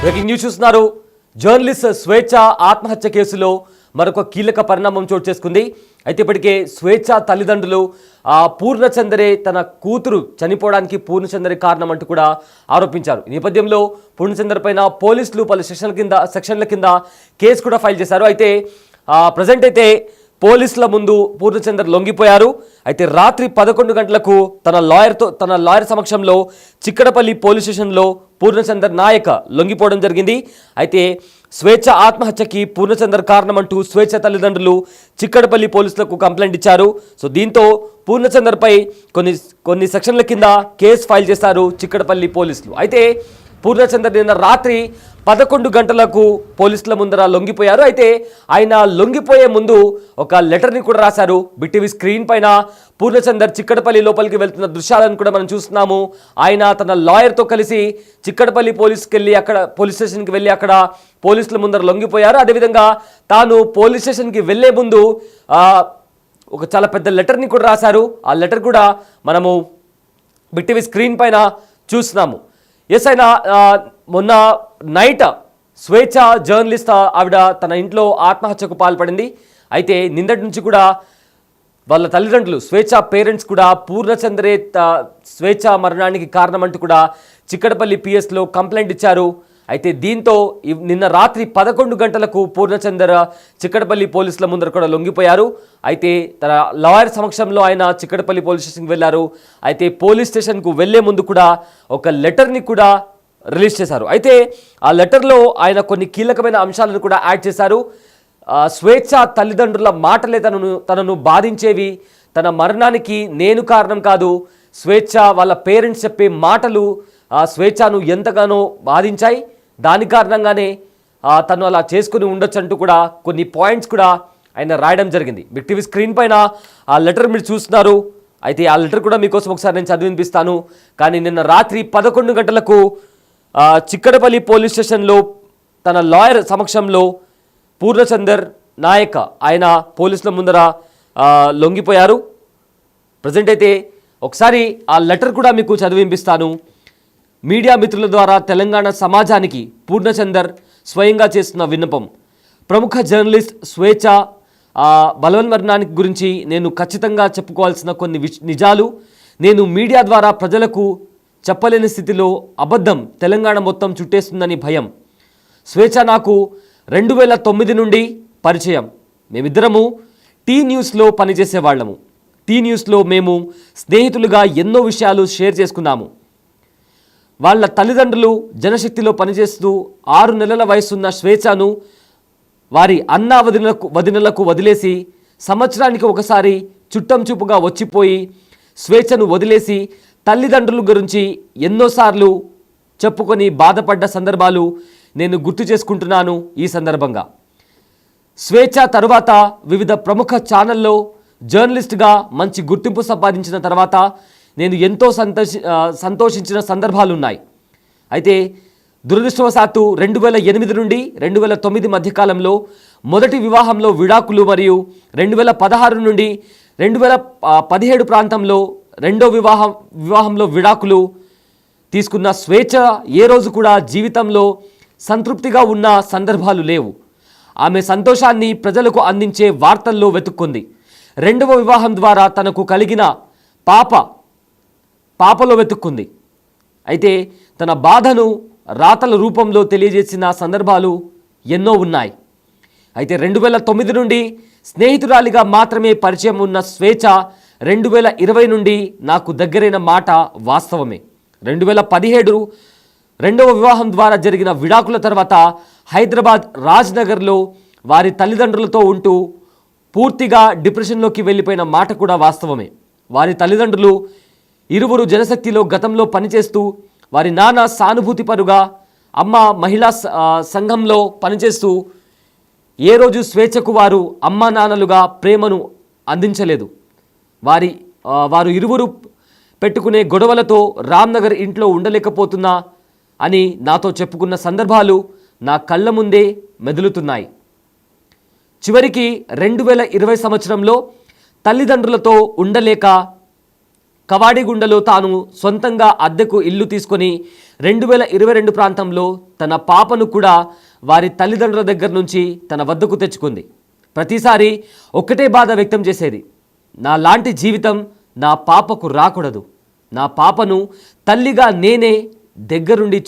Breaking news చూస్తున్నారు. Journalist స్వేచ్ఛ ఆత్మహత్య కేసులో మరొక కీలక పరిణామం చోటు చేసుకుంది. అయితే ఇప్పటికే స్వేచ్ఛ తల్లిదండ్రులు పూర్ణచందరే తన కూతురు చనిపోవడానికి పూర్ణచందరే కారణం అంటూ కూడా ఆరోపించారు. ఈ నేపథ్యంలో పూర్ణచందర్ పైన పోలీసులు పలు సెక్షన్ల కింద కేసు కూడా ఫైల్ చేశారు. అయితే ప్రజెంట్ అయితే పోలీసుల ముందు పూర్ణచందర్ లొంగిపోయారు. అయితే రాత్రి 11 గంటలకు తన లాయర్ సమక్షంలో చిక్కడపల్లి పోలీస్ స్టేషన్లో పూర్ణచందర్ నాయక్ లొంగిపోవడం జరిగింది. అయితే స్వేచ్ఛ ఆత్మహత్యకి పూర్ణచందర్ కారణమంటూ స్వేచ్ఛ తల్లిదండ్రులు చిక్కడపల్లి పోలీసులకు కంప్లైంట్ ఇచ్చారు. సో దీంతో పూర్ణచందర్పై కొన్ని సెక్షన్ల కింద కేసు ఫైల్ చేశారు చిక్కడపల్లి పోలీసులు. అయితే పూర్ణచందర్ నిన్న రాత్రి 11 గంటలకు పోలీసుల ముందర లొంగిపోయారు. అయితే ఆయన లొంగిపోయే ముందు ఒక లెటర్ని కూడా రాశారు. బిటీవీ స్క్రీన్ పైన పూర్ణచందర్ చిక్కడపల్లి లోపలికి వెళ్తున్న దృశ్యాలను కూడా మనం చూస్తున్నాము. ఆయన తన లాయర్తో కలిసి చిక్కడపల్లి పోలీస్ స్టేషన్కి వెళ్ళి అక్కడ పోలీసుల ముందర లొంగిపోయారు. అదేవిధంగా తాను పోలీస్ స్టేషన్కి వెళ్లే ముందు ఒక చాలా పెద్ద లెటర్ని కూడా రాశారు. ఆ లెటర్ కూడా మనము బిటీవీ స్క్రీన్ పైన చూస్తున్నాము. ఎస్ అయినా మొన్న నైట్ స్వేచ్ఛ జర్నలిస్ట్ ఆవిడ తన ఇంట్లో ఆత్మహత్యకు పాల్పడింది. అయితే నిన్నటి నుంచి కూడా వాళ్ళ తల్లిదండ్రులు స్వేచ్ఛ పేరెంట్స్ కూడా పూర్ణచందరే స్వేచ్ఛ మరణానికి కారణమంటూ కూడా చిక్కడపల్లి పిఎస్లో కంప్లైంట్ ఇచ్చారు. అయితే దీంతో నిన్న రాత్రి 11 గంటలకు పూర్ణచందర్ చిక్కడపల్లి పోలీసుల ముందర కూడా లొంగిపోయారు. అయితే తన లాయర్ సమక్షంలో ఆయన చిక్కడపల్లి పోలీస్ స్టేషన్కి వెళ్ళారు. అయితే పోలీస్ స్టేషన్కు వెళ్లే ముందు కూడా ఒక లెటర్ని కూడా రిలీజ్ చేశారు. అయితే ఆ లెటర్లో ఆయన కొన్ని కీలకమైన అంశాలను కూడా యాడ్ చేశారు. స్వేచ్ఛ తల్లిదండ్రుల మాటలే తనను బాధించేవి, తన మరణానికి నేను కారణం కాదు, స్వేచ్ఛ వాళ్ళ పేరెంట్స్ చెప్పే మాటలు స్వేచ్ఛను ఎంతగానో బాధించాయి, దాని కారణంగానే తను అలా చేసుకుని ఉండొచ్చు అంటూ కూడా కొన్ని పాయింట్స్ కూడా ఆయన రాయడం జరిగింది. బిగ్ టీవీ స్క్రీన్ పైన ఆ లెటర్ మీరు చూస్తున్నారు. అయితే ఆ లెటర్ కూడా మీకోసం ఒకసారి నేను చదివి వినిపిస్తాను. కానీ నిన్న రాత్రి 11 గంటలకు చిక్కడపల్లి పోలీస్ స్టేషన్లో తన లాయర్ సమక్షంలో పూర్ణచందర్ నాయక్ ఆయన పోలీసుల ముందర లొంగిపోయారు. ప్రజెంట్ అయితే ఒకసారి ఆ లెటర్ కూడా మీకు చదివి వినిపిస్తాను. మీడియా మిత్రుల ద్వారా తెలంగాణ సమాజానికి పూర్ణచందర్ స్వయంగా చేస్తున్న విన్నపం. ప్రముఖ జర్నలిస్ట్ స్వేచ్ఛ బలవన్మరణానికి గురించి నేను ఖచ్చితంగా చెప్పుకోవాల్సిన కొన్ని నిజాలు నేను మీడియా ద్వారా ప్రజలకు చెప్పలేని స్థితిలో అబద్ధం తెలంగాణ మొత్తం చుట్టేస్తుందని భయం. స్వేచ్ఛ నాకు 2009 నుండి పరిచయం. మేమిద్దరము టీ న్యూస్లో పనిచేసేవాళ్ళము. టీ న్యూస్లో మేము స్నేహితులుగా ఎన్నో విషయాలు షేర్ చేసుకున్నాము. వాళ్ళ తల్లిదండ్రులు జనశక్తిలో పనిచేస్తూ 6 నెలల వయసున్న స్వేచ్ఛను వారి అన్నా వదినలకు వదిలేసి సంవత్సరానికి ఒకసారి చుట్టం చూపుగా వచ్చిపోయి స్వేచ్ఛను వదిలేసి తల్లిదండ్రుల గురించి ఎన్నోసార్లు చెప్పుకొని బాధపడ్డ సందర్భాలు నేను గుర్తు చేసుకుంటున్నాను. ఈ సందర్భంగా స్వేచ్ఛ తరువాత వివిధ ప్రముఖ ఛానల్లో జర్నలిస్ట్గా మంచి గుర్తింపు సంపాదించిన తర్వాత నేను ఎంతో సంతోషించిన సందర్భాలున్నాయి. అయితే దురదృష్టవశాత్తు 2008 నుండి 2009 మధ్యకాలంలో మొదటి వివాహంలో విడాకులు మరియు 2016 నుండి 2017 ప్రాంతంలో రెండో వివాహంలో విడాకులు తీసుకున్న స్వేచ్ఛ ఏ రోజు కూడా జీవితంలో సంతృప్తిగా ఉన్న సందర్భాలు లేవు. ఆమె సంతోషాన్ని ప్రజలకు అందించే వార్తల్లో వెతుక్కుంది. రెండవ వివాహం ద్వారా తనకు కలిగిన పాపలో వెతుక్కుంది. అయితే తన బాధను రాతల రూపంలో తెలియజేసిన సందర్భాలు ఎన్నో ఉన్నాయి. అయితే 2009 నుండి స్నేహితురాలిగా మాత్రమే పరిచయం ఉన్న స్వేచ్ఛ 2020 నుండి నాకు దగ్గరైన మాట వాస్తవమే. 2017 రెండవ వివాహం ద్వారా జరిగిన విడాకుల తర్వాత హైదరాబాద్ రాజ్నగర్లో వారి తల్లిదండ్రులతో ఉంటూ పూర్తిగా డిప్రెషన్లోకి వెళ్ళిపోయిన మాట కూడా వాస్తవమే. వారి తల్లిదండ్రులు ఇరువురు జనశక్తిలో గతంలో పనిచేస్తూ వారి నాన్న సానుభూతిపరుగా, అమ్మ మహిళా సంఘంలో పనిచేస్తూ ఏ రోజు స్వేచ్ఛకు వారు అమ్మా నాన్నలుగా ప్రేమను అందించలేదు. వారు ఇరువురు పెట్టుకునే గొడవలతో రామ్నగర్ ఇంట్లో ఉండలేకపోతున్నా అని నాతో చెప్పుకున్న సందర్భాలు నా కళ్ళ ముందే మెదులుతున్నాయి. చివరికి 2020 సంవత్సరంలో తల్లిదండ్రులతో ఉండలేక కవాడిగుండలో తాను సొంతంగా అద్దెకు ఇల్లు తీసుకొని 2022 ప్రాంతంలో తన పాపను కూడా వారి తల్లిదండ్రుల దగ్గర నుంచి తన వద్దకు తెచ్చుకుంది. ప్రతిసారి ఒక్కటే బాధ వ్యక్తం చేసేది, నా లాంటి జీవితం నా పాపకు రాకూడదు, నా పాపను తల్లిగా నేనే దగ్గరుండి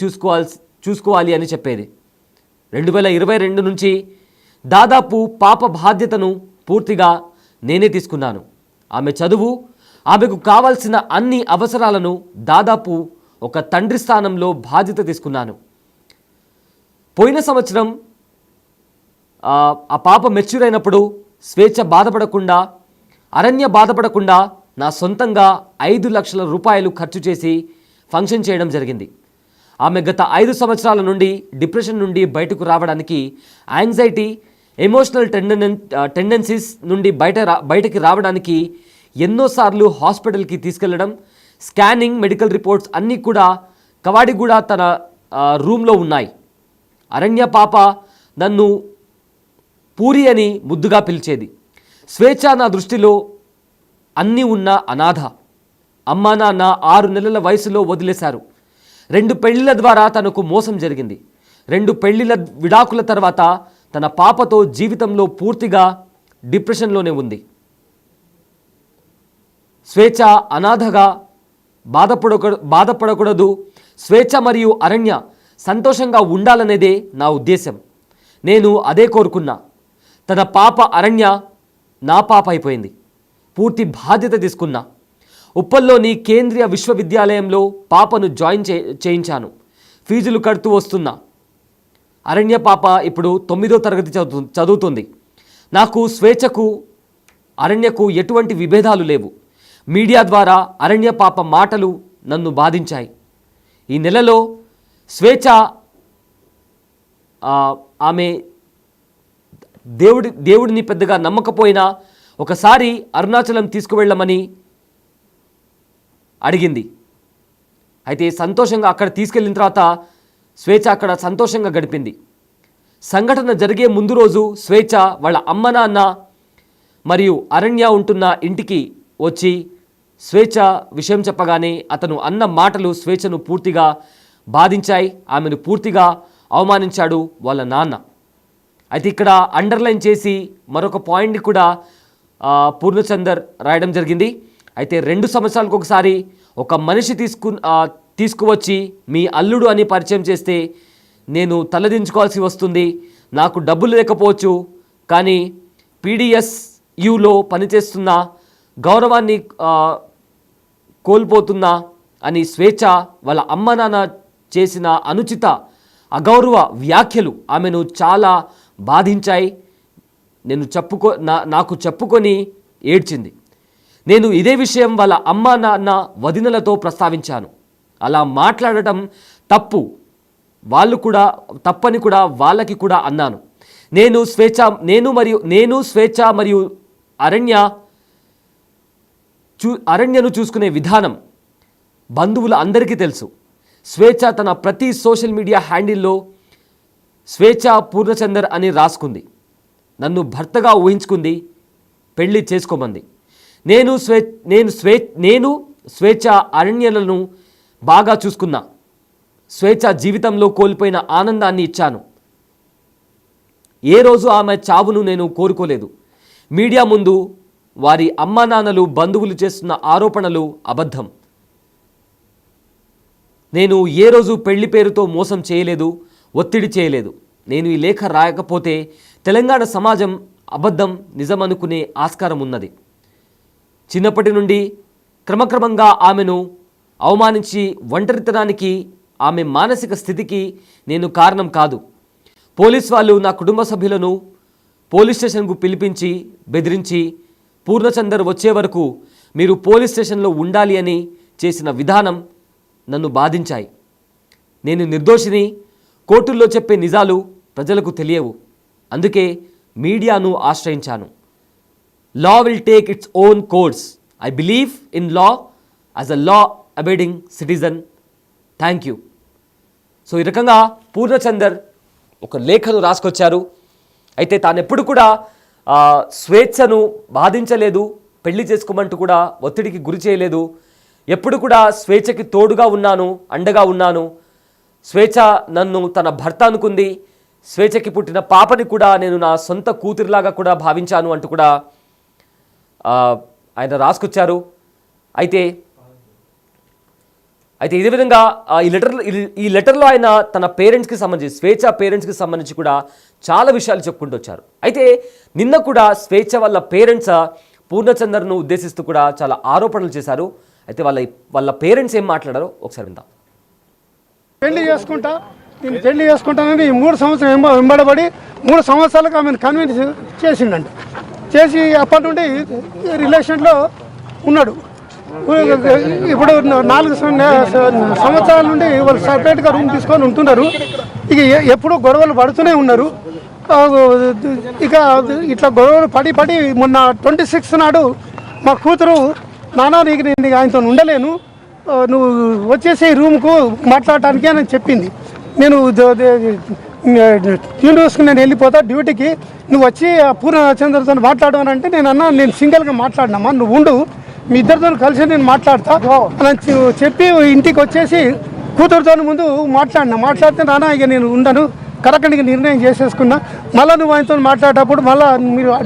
చూసుకోవాలి అని చెప్పేది. 2022 నుంచి దాదాపు పాప బాధ్యతను పూర్తిగా నేనే తీసుకున్నాను. ఆమె చదువు, ఆమెకు కావాల్సిన అన్ని అవసరాలను దాదాపు ఒక తండ్రి స్థానంలో బాధ్యత తీసుకున్నాను. పోయిన సంవత్సరం ఆ పాప మెచ్యూర్ అయినప్పుడు స్వేచ్ఛ బాధపడకుండా, అరణ్య బాధపడకుండా నా సొంతంగా 5 లక్షల రూపాయలు ఖర్చు చేసి ఫంక్షన్ చేయడం జరిగింది. ఆమె గత 5 సంవత్సరాల నుండి డిప్రెషన్ నుండి బయటకు రావడానికి, యాంగ్జైటీ, ఎమోషనల్ టెండెన్సీస్ నుండి బయటకి రావడానికి ఎన్నోసార్లు హాస్పిటల్కి తీసుకెళ్లడం, స్కానింగ్, మెడికల్ రిపోర్ట్స్ అన్నీ కూడా కవాడిగూడ తన రూమ్లో ఉన్నాయి. అరణ్య పాప నన్ను పూరి అని ముద్దుగా పిలిచేది. స్వేచ్ఛ నా దృష్టిలో అన్నీ ఉన్న అనాథ. అమ్మా నాన్న 6 నెలల వయసులో వదిలేశారు. 2 పెళ్లిల ద్వారా తనకు మోసం జరిగింది. 2 పెళ్లిల విడాకుల తర్వాత తన పాపతో జీవితంలో పూర్తిగా డిప్రెషన్లోనే ఉంది. స్వేచ్ఛ అనాథగా బాధపడకూడదు. స్వేచ్ఛ మరియు అరణ్య సంతోషంగా ఉండాలనేదే నా ఉద్దేశం. నేను అదే కోరుకున్నా. తన పాప అరణ్య నా పాప అయిపోయింది. పూర్తి బాధ్యత తీసుకున్నా. ఉప్పల్లోని కేంద్రీయ విశ్వవిద్యాలయంలో పాపను జాయిన్ చేయించాను. ఫీజులు కడుతూ వస్తున్నా. అరణ్య పాప ఇప్పుడు 9వ తరగతి చదువుతుంది. నాకు స్వేచ్ఛకు అరణ్యకు ఎటువంటి విభేదాలు లేవు. మీడియా ద్వారా అరణ్య పాప మాటలు నన్ను బాధించాయి. ఈ నెలలో స్వేచ్ఛ ఆమె దేవుడిని పెద్దగా నమ్మకపోయినా ఒకసారి అరుణాచలం తీసుకువెళ్ళమని అడిగింది. అయితే సంతోషంగా అక్కడ తీసుకెళ్ళిన తర్వాత స్వేచ్ఛ అక్కడ సంతోషంగా గడిపింది. సంఘటన జరిగే ముందు రోజు స్వేచ్ఛ వాళ్ళ అమ్మ నాన్న మరియు అరణ్య ఉంటున్న ఇంటికి వచ్చి స్వేచ్ఛ విషయం చెప్పగానే అతను అన్న మాటలు స్వేచ్ఛను పూర్తిగా బాధించాయి. ఆమెను పూర్తిగా అవమానించాడు వాళ్ళ నాన్న. అయితే ఇక్కడ అండర్లైన్ చేసి మరొక పాయింట్ని కూడా పూర్ణచందర్ రాయడం జరిగింది. అయితే 2 సంవత్సరాలకు ఒకసారి ఒక మనిషి తీసుకువచ్చి మీ అల్లుడు అని పరిచయం చేస్తే నేను తలదించుకోవాల్సి వస్తుంది. నాకు డబ్బులు లేకపోవచ్చు, కానీ PDSUలో పనిచేస్తున్న గౌరవాన్ని కోల్పోతున్నా అని స్వేచ్ఛ వాళ్ళ అమ్మ నాన్న చేసిన అనుచిత అగౌరవ వ్యాఖ్యలు ఆమెను చాలా బాధించాయి. నాకు చెప్పుకొని ఏడ్చింది. నేను ఇదే విషయం వాళ్ళ అమ్మ నాన్న వదినలతో ప్రస్తావించాను. అలా మాట్లాడటం తప్పు, వాళ్ళు కూడా తప్పని కూడా వాళ్ళకి కూడా అన్నాను. నేను స్వేచ్ఛ మరియు అరణ్యను చూసుకునే విధానం బంధువులు అందరికీ తెలుసు. స్వేచ్ఛ తన ప్రతి సోషల్ మీడియా హ్యాండిల్లో స్వేచ్ఛ పూర్ణచందర్ అని రాసుకుంది. నన్ను భర్తగా ఊహించుకుంది, పెళ్లి చేసుకోమంది. నేను స్వేచ్ఛ అరణ్యలను బాగా చూసుకున్నా. స్వేచ్ఛ జీవితంలో కోల్పోయిన ఆనందాన్ని ఇచ్చాను. ఏ రోజు ఆమె చావును నేను కోరుకోలేదు. మీడియా ముందు వారి అమ్మా నాన్నలు బంధువులు చేస్తున్న ఆరోపణలు అబద్ధం. నేను ఏ రోజు పెళ్లి పేరుతో మోసం చేయలేదు, ఒత్తిడి చేయలేదు. నేను ఈ లేఖ రాయకపోతే తెలంగాణ సమాజం అబద్ధం నిజం అనుకునే ఆస్కారం ఉన్నది. చిన్నప్పటి నుండి క్రమక్రమంగా ఆమెను అవమానించి ఒంటరితనానికి, ఆమె మానసిక స్థితికి నేను కారణం కాదు. పోలీస్ వాళ్ళు నా కుటుంబ సభ్యులను పోలీస్ స్టేషన్కు పిలిపించి బెదిరించి పూర్ణచందర్ వచ్చే వరకు మీరు పోలీస్ స్టేషన్లో ఉండాలి అని చేసిన విధానం నన్ను బాధించాయి. నేను నిర్దోషిని. కోర్టుల్లో చెప్పే నిజాలు ప్రజలకు తెలియవు. అందుకే మీడియాను ఆశ్రయించాను. Law will take its own course. I believe in law as a law abiding citizen. Thank you. So ఈ రకంగా పూర్ణచందర్ ఒక లేఖను రాసుకొచ్చారు. అయితే తాను ఎప్పుడు కూడా స్వేచ్ఛను బాధించలేదు, పెళ్లి చేసుకోమంటూ కూడా ఒత్తిడికి గురి చేయలేదు. ఎప్పుడు కూడా స్వేచ్ఛకి తోడుగా ఉన్నాను, అండగా ఉన్నాను. స్వేచ్ఛ నన్ను తన భర్త అనుకుంది. స్వేచ్ఛకి పుట్టిన పాపని కూడా నేను నా సొంత కూతురిలాగా కూడా భావించాను అంటూ కూడా ఆయన రాసుకొచ్చారు. అయితే ఇదే విధంగా ఈ లెటర్లో ఆయన తన పేరెంట్స్కి సంబంధించి, స్వేచ్ఛ పేరెంట్స్కి సంబంధించి కూడా చాలా విషయాలు చెప్పుకుంటూ వచ్చారు. అయితే నిన్న కూడా స్వేచ్ఛ వాళ్ళ పేరెంట్స్ పూర్ణచందర్ను ఉద్దేశిస్తూ కూడా చాలా ఆరోపణలు చేశారు. అయితే వాళ్ళ పేరెంట్స్ ఏం మాట్లాడారో ఒకసారి విందాం. పెళ్లి చేసుకుంటానని 3 సంవత్సరం వెంబడబడి 3 సంవత్సరాలకు ఆమెను కన్విన్స్ చేసిండంట. చేసి అప్పటి నుండి రిలేషన్లో ఉన్నాడు. ఇప్పుడు 4 సంవత్సరాల నుండి వాళ్ళు సపరేట్గా రూమ్ తీసుకొని ఉంటున్నారు. ఇక ఎప్పుడూ గొడవలు పడుతూనే ఉన్నారు. ఇక ఇట్లా గొడవలు పడి మొన్న 26 నాడు మా కూతురు, నానా నీకు నేను ఆయనతో ఉండలేను, నువ్వు వచ్చేసి రూమ్కు మాట్లాడటానికి అని చెప్పింది. నేను ట్యూన్ వేసుకుని నేను వెళ్ళిపోతా డ్యూటీకి, నువ్వు వచ్చి పూర్ణచంద్రతో మాట్లాడమని అంటే నేను సింగిల్గా మాట్లాడినామా, నువ్వు ఉండు, మీ ఇద్దరితో కలిసి నేను మాట్లాడతా అని చెప్పి ఇంటికి వచ్చేసి కూతురుతో ముందు మాట్లాడితే నాన్న ఇక నేను ఉండను, కరెక్ట్గా నిర్ణయం చేసేసుకున్నా, మళ్ళీ నువ్వు ఆయనతో మాట్లాడేటప్పుడు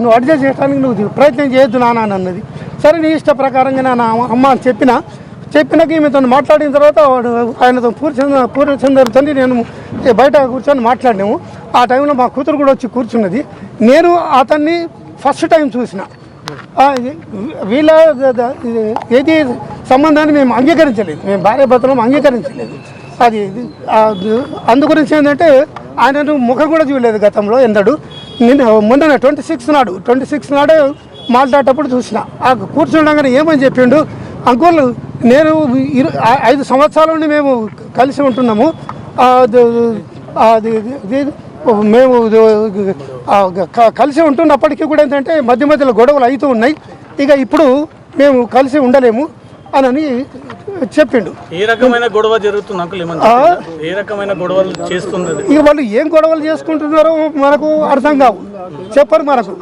నువ్వు అడ్జస్ట్ చేయడానికి నువ్వు ప్రయత్నం చేయొద్దు నాన్న అని అన్నది. సరే నీ ఇష్ట ప్రకారంగా నా అమ్మ చెప్పినాక ఈమెతో మాట్లాడిన తర్వాత ఆయనతో పూర్ణచంద్రతో నేను బయట కూర్చొని మాట్లాడినాము. ఆ టైంలో మా కూతురు కూడా వచ్చి కూర్చున్నది. నేను అతన్ని ఫస్ట్ టైం చూసిన. వీళ్ళ ఏది సంబంధాన్ని మేము అంగీకరించలేదు, మేము భార్య భర్తలను అంగీకరించలేదు. అది అందుగురించి ఏంటంటే ఆయనను ముఖం కూడా చూడలేదు గతంలో ఎన్నడు. మొన్న 26 నాడు మాట్లాడేటప్పుడు చూసిన. కూర్చుండగానే ఏమని చెప్పిండు, అంకుల్ నేను 5 సంవత్సరాల నుండి మేము కలిసి ఉంటున్నాము, మేము కలిసి ఉంటున్నప్పటికీ కూడా ఏంటంటే మధ్యలో గొడవలు అవుతూ ఉన్నాయి, ఇక ఇప్పుడు మేము కలిసి ఉండలేము అని చెప్పిండు. ఏ రకమైన గొడవ జరుగుతుంది అంకుల్? ఏ రకమైన గొడవలు చేస్తున్నది? ఇక వాళ్ళు ఏం గొడవలు చేసుకుంటున్నారో మనకు అర్థం కావు, చెప్పరు మనకు.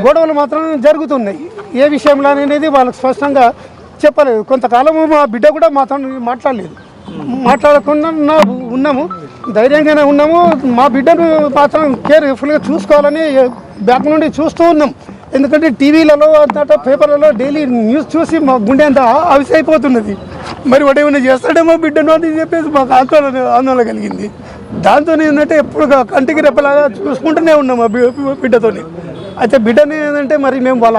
గొడవలు మాత్రం జరుగుతున్నాయి. ఏ విషయంలో అనేది వాళ్ళకు స్పష్టంగా చెప్పలేదు. కొంతకాలము మా బిడ్డ కూడా మాతో మాట్లాడకుండా ఉన్నాము, ధైర్యంగానే ఉన్నాము. మా బిడ్డను మాత్రం కేర్ఫుల్గా చూసుకోవాలని బ్యాక్ నుండి చూస్తూ ఉన్నాం. ఎందుకంటే టీవీలలో అంతటా పేపర్లలో డైలీ న్యూస్ చూసి మా గుండె అంతా ఆవిసైపోతున్నది. మరి వాడు ఏమైనా చేస్తాడేమో బిడ్డను అని చెప్పేసి మాకు ఆందోళన కలిగింది. దాంతో ఏంటంటే ఎప్పుడు కంటికి రెప్పలాగా చూసుకుంటూనే ఉన్నాం ఆ బిడ్డతో. అయితే బిడ్డని ఏంటంటే మరి మేము వాళ్ళ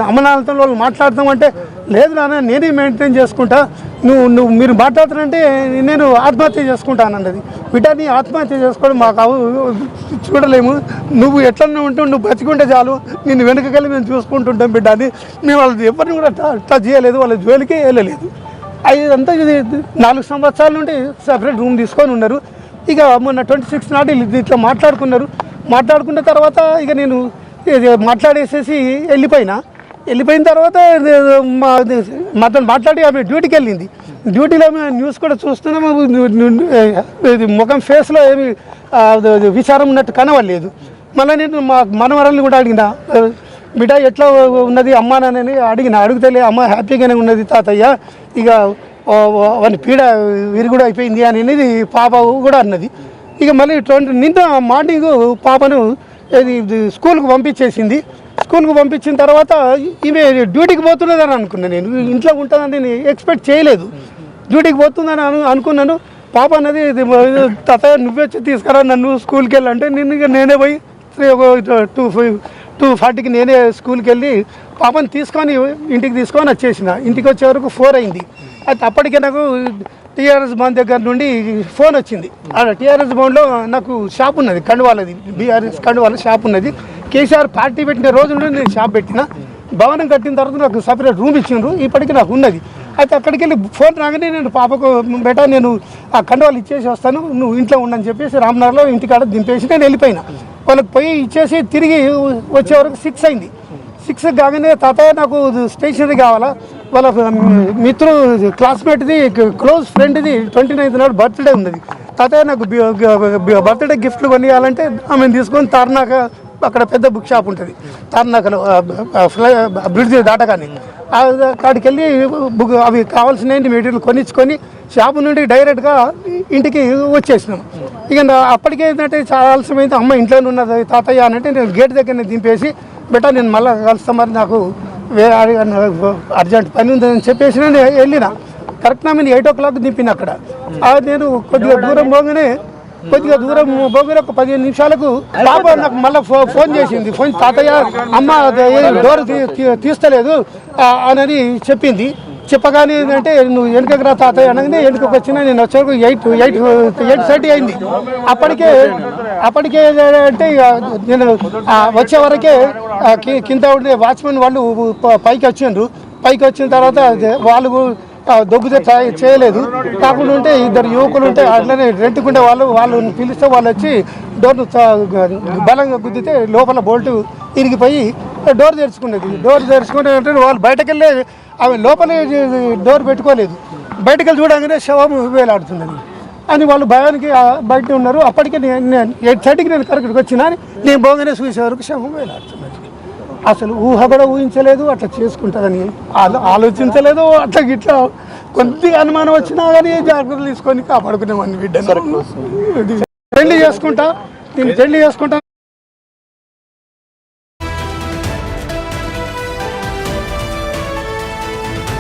అమ్మనాలతో వాళ్ళు మాట్లాడతామంటే, లేదు నాన్న నేనే మెయింటైన్ చేసుకుంటా, మీరు మాట్లాడుతానంటే నేను ఆత్మహత్య చేసుకుంటానన్నది. బిడ్డని ఆత్మహత్య చేసుకోవడం మాకు చూడలేము, నువ్వు ఎట్లన్నా ఉంటూ నువ్వు బతికుంటే చాలు, నిన్ను వెనకకెళ్ళి మేము చూసుకుంటుంటాం బిడ్డని. మేము వాళ్ళది ఎవరిని కూడా టచ్ చేయలేదు, వాళ్ళ జోలికే వెళ్ళలేదు. అదంతా ఇది 4 సంవత్సరాల నుండి సపరేట్ రూమ్ తీసుకొని ఉన్నారు. ఇక మొన్న 26 నాడు ఇట్లా మాట్లాడుకున్న తర్వాత ఇక నేను మాట్లాడేసేసి వెళ్ళిపోయిన తర్వాత మాతో మాట్లాడి ఆమె డ్యూటీకి వెళ్ళింది. డ్యూటీలో న్యూస్ కూడా చూస్తున్నాము, ముఖం ఫేస్లో ఏమి విచారం ఉన్నట్టు కనవలేదు. మళ్ళీ నేను మా మనవరాల్ని కూడా అడిగిన, బిడ్డ ఎట్లా ఉన్నది అమ్మానని అడిగితేలే అమ్మ హ్యాపీగానే ఉన్నది తాతయ్య, ఇక వాని పీడ విరుగుడు అయిపోయింది అనేది పాప కూడా అన్నది. ఇక మళ్ళీ నిన్న మార్నింగ్ పాపను స్కూల్కి పంపించేసింది. స్కూల్కి పంపించిన తర్వాత ఈమె డ్యూటీకి పోతున్నదని అనుకున్నాను. నేను ఇంట్లో ఉంటుందని నేను ఎక్స్పెక్ట్ చేయలేదు. డ్యూటీకి పోతుందని అనుకున్నాను. పాప అన్నది తాతయ్య నువ్వే వచ్చి తీసుకురా నన్ను స్కూల్కి వెళ్ళంటే నేనే పోయి 2:40కి నేనే స్కూల్కి వెళ్ళి పాపని ఇంటికి తీసుకొని వచ్చేసిన. ఇంటికి వచ్చే వరకు 4 అయింది. అయితే అప్పటికే నాకు టీఆర్ఎస్ భవన్ దగ్గర నుండి ఫోన్ వచ్చింది. టీఆర్ఎస్ భవన్లో నాకు షాప్ ఉన్నది, కండువాలది, బీఆర్ఎస్ కండువాల షాప్ ఉన్నది. కేసీఆర్ పార్టీ పెట్టిన రోజు నుండి నేను షాప్ పెట్టిన. భవనం కట్టిన తర్వాత నాకు సపరేట్ రూమ్ ఇచ్చిండ్రు, ఇప్పటికీ నాకు ఉన్నది. అయితే అక్కడికి వెళ్ళి ఫోన్ రాగానే నేను పాపకు బేటా నేను ఆ కండువాలు ఇచ్చేసి వస్తాను, నువ్వు ఇంట్లో ఉండని చెప్పేసి రామ్నగర్లో ఇంటికాడ దింపేసి నేను వెళ్ళిపోయినా. వాళ్ళకి పోయి ఇచ్చేసి తిరిగి వచ్చే వరకు 6 అయింది. 6 కాగానే తాతయ్య నాకు స్టేషనరీ కావాలా, వాళ్ళ క్లాస్మేట్ది క్లోజ్ ఫ్రెండ్ది 29th నాడు బర్త్డే ఉన్నది, తాతయ్య నాకు బర్త్డే గిఫ్ట్లు కొనియాలంటే ఆమెను తీసుకొని తార్నాక అక్కడ పెద్ద బుక్ షాప్ ఉంటుంది తార్నాకలో బ్రిడ్జ్ దాటగానే అక్కడికి వెళ్ళి అవి కావాల్సిన మెటీరియల్ కొనిచ్చుకొని షాపు నుండి డైరెక్ట్గా ఇంటికి వచ్చేసినాం. ఇక అప్పటికే ఏంటంటే చాలా ఆలస్యమైంది. అమ్మ ఇంట్లోనే ఉన్నది తాతయ్య అనంటే నేను గేట్ దగ్గరనే దింపేసి బెటా నేను మళ్ళీ కలుస్తా, మరి నాకు అర్జెంట్ పని ఉందని చెప్పేసి నేను వెళ్ళిన. కరెక్ట్ నా నేను 8 o'clock దింపిన అక్కడ. నేను కొద్దిగా దూరం పోగానే ఒక 15 నిమిషాలకు పాప నాకు మళ్ళీ ఫోన్ చేసింది. ఫోన్ తాతయ్య అమ్మ డోర్ తీస్తలేదు అని చెప్పింది. చెప్పగానే ఏంటంటే నువ్వు వెనుకకు రా తాతయ్య అనగానే వెనుకకు వచ్చినా నేను వచ్చేవరకు 8:30 అయింది. అప్పటికే అంటే ఇక నేను వచ్చే వరకే కింద ఉండే వాచ్మెన్ వాళ్ళు పైకి వచ్చిండ్రు. పైకి వచ్చిన తర్వాత వాళ్ళు దొబ్బితే చేయలేదు. కాకుండా ఉంటే 2 యువకులు ఉంటే అట్లనే రెంట్కుంటే వాళ్ళు పిలిస్తే వాళ్ళు వచ్చి డోర్ను బలంగా గుద్దితే లోపల బోల్ట్ ఇరిగిపోయి డోర్ తెరుచుకునేది. డోర్ తెరుచుకుంటే వాళ్ళు బయటకు వెళ్ళే అవి లోపల డోర్ పెట్టుకోలేదు. బయటకు వెళ్ళి చూడగానే శవం వేలాడుతున్నది అని వాళ్ళు భయానికి బయట ఉన్నారు. అప్పటికే నేను 8:30కి నేను కరెక్ట్కి వచ్చినా నేను పోగానే చూసే వరకు శవం వేలాడుతున్నది. అసలు ఊహ కూడా ఊహించలేదు అట్లా చేసుకుంటుందని, ఆలోచించలేదు. అట్లా గిట్లా కొద్దిగా అనుమానం వచ్చినా కానీ జాగ్రత్తలు తీసుకొని కాపాడుకునేవాడిని బిడ్డను. పెళ్లి చేసుకుంటా